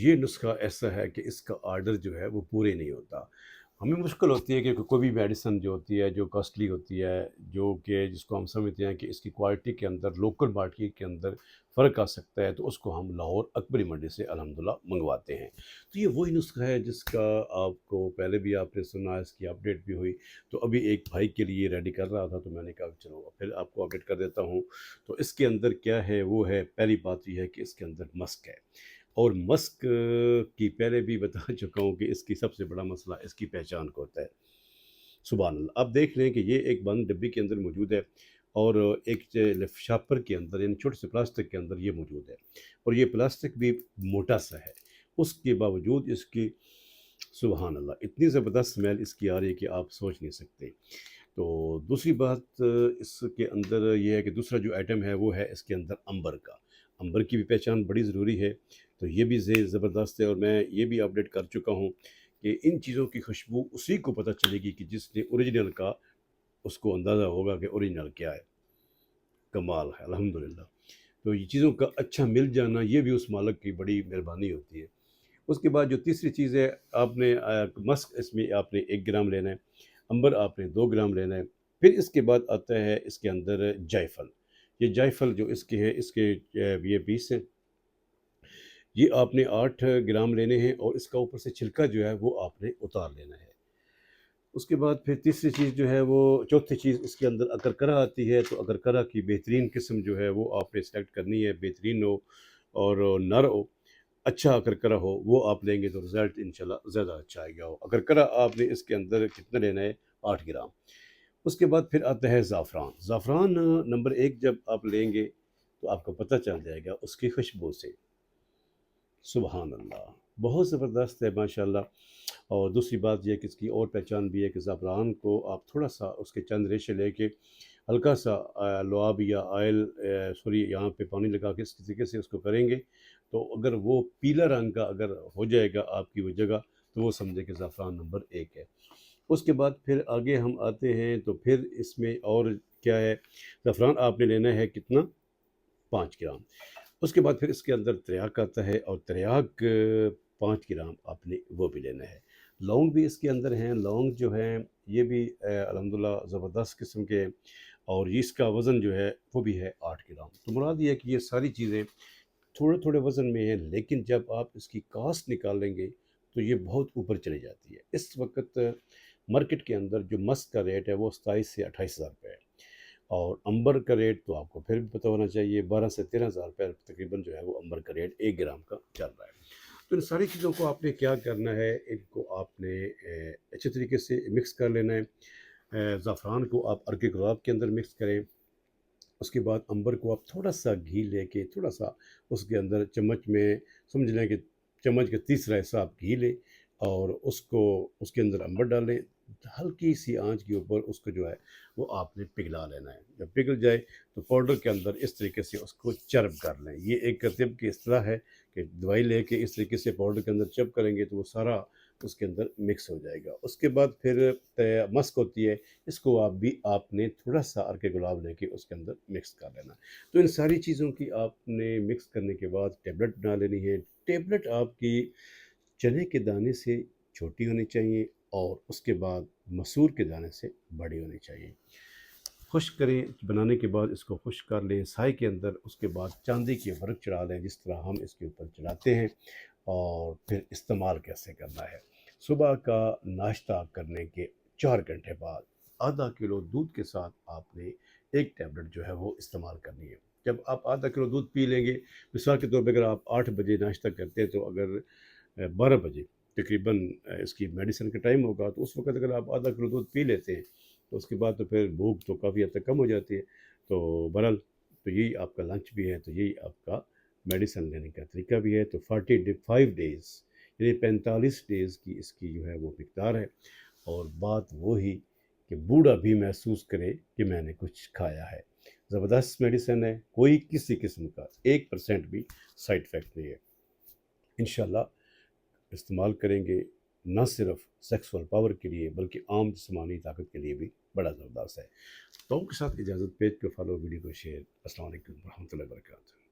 یہ نسخہ ایسا ہے کہ اس کا آرڈر جو ہے وہ پورے نہیں ہوتا۔ ہمیں مشکل ہوتی ہے کہ کوئی بھی میڈیسن جو ہوتی ہے، جو کاسٹلی ہوتی ہے، جو کہ جس کو ہم سمجھتے ہیں کہ اس کی کوالٹی کے اندر لوکل مارکیٹ کے اندر فرق آ سکتا ہے، تو اس کو ہم لاہور اکبری منڈی سے الحمدللہ منگواتے ہیں۔ تو یہ وہی نسخہ ہے جس کا آپ کو پہلے بھی آپ نے سنا، اس کی اپڈیٹ بھی ہوئی۔ تو ابھی ایک بھائی کے لیے ریڈی کر رہا تھا، تو میں نے کہا چلو پھر آپ کو اپڈیٹ کر دیتا ہوں۔ تو اس کے اندر کیا ہے، وہ ہے پہلی بات یہ ہے کہ اس کے اندر مسک ہے، اور مسک کی پہلے بھی بتا چکا ہوں کہ اس کی سب سے بڑا مسئلہ اس کی پہچان کو ہوتا ہے۔ سبحان اللہ، آپ دیکھ رہے ہیں کہ یہ ایک بند ڈبی کے اندر موجود ہے، اور ایک شاپر کے اندر، یعنی چھوٹے سے پلاسٹک کے اندر یہ موجود ہے، اور یہ پلاسٹک بھی موٹا سا ہے۔ اس کے باوجود اس کی سبحان اللہ اتنی زبردست سمیل اس کی آ رہی ہے کہ آپ سوچ نہیں سکتے۔ تو دوسری بات اس کے اندر یہ ہے کہ دوسرا جو آئٹم ہے وہ ہے اس کے اندر امبر کا۔ امبر کی بھی پہچان بڑی ضروری ہے، تو یہ بھی زبردست ہے، اور میں یہ بھی اپڈیٹ کر چکا ہوں کہ ان چیزوں کی خوشبو اسی کو پتہ چلے گی کہ جس نے اوریجنل کا اس کو اندازہ ہوگا کہ اوریجنل کیا ہے۔ کمال ہے الحمدللہ۔ تو یہ چیزوں کا اچھا مل جانا یہ بھی اس مالک کی بڑی مہربانی ہوتی ہے۔ اس کے بعد جو تیسری چیز ہے، آپ نے مسک اس میں آپ نے 1 گرام لینا ہے، امبر آپ نے 2 گرام لینا ہے۔ پھر اس کے بعد آتا ہے اس کے اندر جائفل۔ یہ جائفل جو اس کے ہے، اس کے یہ پیس ہیں، یہ آپ نے 8 گرام لینے ہیں، اور اس کا اوپر سے چھلکا جو ہے وہ آپ نے اتار لینا ہے۔ اس کے بعد پھر تیسری چیز جو ہے وہ، چوتھی چیز اس کے اندر اکرکرا آتی ہے، تو اکرکرا کی بہترین قسم جو ہے وہ آپ نے سلیکٹ کرنی ہے، بہترین ہو اور نر ہو، اچھا اکرکرا ہو، وہ آپ لیں گے تو رزلٹ انشاءاللہ زیادہ اچھا آئے گا۔ اکرکرا آپ نے اس کے اندر کتنا لینا ہے، 8 گرام۔ اس کے بعد پھر آتا ہے زعفران۔ زعفران نمبر 1 جب آپ لیں گے تو آپ کو پتہ چل جائے گا اس کی خوشبو سے، سبحان اللہ بہت زبردست ہے ماشاءاللہ۔ اور دوسری بات یہ کہ اس کی اور پہچان بھی ہے کہ زعفران کو آپ تھوڑا سا اس کے چند ریشے لے کے ہلکا سا لعاب یا آئل سوری یہاں پہ پانی لگا کے اس طریقے سے اس کو کریں گے، تو اگر وہ پیلا رنگ کا اگر ہو جائے گا آپ کی وہ جگہ، تو وہ سمجھے کہ زعفران نمبر 1 ہے۔ اس کے بعد پھر آگے ہم آتے ہیں، تو پھر اس میں اور کیا ہے، زعفران آپ نے لینا ہے کتنا، 5 گرام۔ اس کے بعد پھر اس کے اندر تریاک آتا ہے، اور تریاک 5 گرام آپ نے وہ بھی لینا ہے۔ لونگ بھی اس کے اندر ہیں، لونگ جو ہیں یہ بھی الحمدللہ زبردست قسم کے، اور اس کا وزن جو ہے وہ بھی ہے 8 گرام۔ تو مراد یہ ہے کہ یہ ساری چیزیں تھوڑے تھوڑے وزن میں ہیں، لیکن جب آپ اس کی کاسٹ نکالیں گے تو یہ بہت اوپر چلی جاتی ہے۔ اس وقت مارکیٹ کے اندر جو مسک کا ریٹ ہے وہ 27 سے 28 ہزار روپے ہے، اور امبر کا ریٹ تو آپ کو پھر بھی پتہ ہونا چاہیے، 12 سے 13 ہزار روپے تقریباً جو ہے وہ امبر کا ریٹ 1 گرام کا چل رہا ہے۔ تو ان ساری چیزوں کو آپ نے کیا کرنا ہے، ان کو آپ نے اچھے طریقے سے مکس کر لینا ہے۔ زعفران کو آپ ارک گلاب کے اندر مکس کریں۔ اس کے بعد امبر کو آپ تھوڑا سا گھی لے کے تھوڑا سا اس کے اندر چمچ میں سمجھ لیں کہ چمچ کا تیسرا حصہ آپ گھی لیں، اور اس کو اس کے اندر امبر ڈالیں، ہلکی سی آنچ کے اوپر اس کو جو ہے وہ آپ نے پگھلا لینا ہے۔ جب پگھل جائے تو پاؤڈر کے اندر اس طریقے سے اس کو چرب کر لیں۔ یہ ایک طب کی اصطلاح ہے کہ دوائی لے کے اس طریقے سے پاؤڈر کے اندر چرب کریں گے تو وہ سارا اس کے اندر مکس ہو جائے گا۔ اس کے بعد پھر مسک ہوتی ہے، اس کو آپ نے تھوڑا سا ارک گلاب لے کے اس کے اندر مکس کر لینا۔ تو ان ساری چیزوں کی آپ نے مکس کرنے کے بعد ٹیبلٹ بنا لینی ہے۔ ٹیبلٹ آپ کی چنے کے دانے سے چھوٹی ہونی چاہیے، اور اس کے بعد مسور کے دانے سے بڑی ہونی چاہیے۔ خشک کریں، بنانے کے بعد اس کو خشک کر لیں سائے کے اندر، اس کے بعد چاندی کے ورق چڑھا لیں جس طرح ہم اس کے اوپر چڑھاتے ہیں، اور پھر استعمال کیسے کرنا ہے۔ صبح کا ناشتہ کرنے کے 4 گھنٹے بعد ½ کلو دودھ کے ساتھ آپ نے ایک ٹیبلٹ جو ہے وہ استعمال کرنی ہے۔ جب آپ ½ کلو دودھ پی لیں گے، مثال کے طور پہ اگر آپ 8 بجے ناشتہ کرتے ہیں، تو اگر 12 بجے تقریباً اس کی میڈیسن کا ٹائم ہوگا، تو اس وقت اگر آپ ½ کلو دودھ پی لیتے ہیں، تو اس کے بعد تو پھر بھوک تو کافی حد تک کم ہو جاتی ہے۔ تو بہرحال تو یہی آپ کا لنچ بھی ہے، تو یہی آپ کا میڈیسن لینے کا طریقہ بھی ہے۔ تو 45 ڈیز یعنی 45 ڈیز کی اس کی جو ہے وہ مقدار ہے، اور بات وہی کہ بوڑھا بھی محسوس کرے کہ میں نے کچھ کھایا ہے۔ زبردست میڈیسن ہے، کوئی کسی قسم کا 1% بھی سائڈ افیکٹ نہیں ہے۔ انشاءاللہ استعمال کریں گے، نہ صرف سیکسول پاور کے لیے بلکہ عام جسمانی طاقت کے لیے بھی بڑا زبردست ہے۔ تو کے ساتھ اجازت، پیج کو فالو، ویڈیو کو شیئر۔ السلام علیکم ورحمۃ اللہ وبرکاتہ۔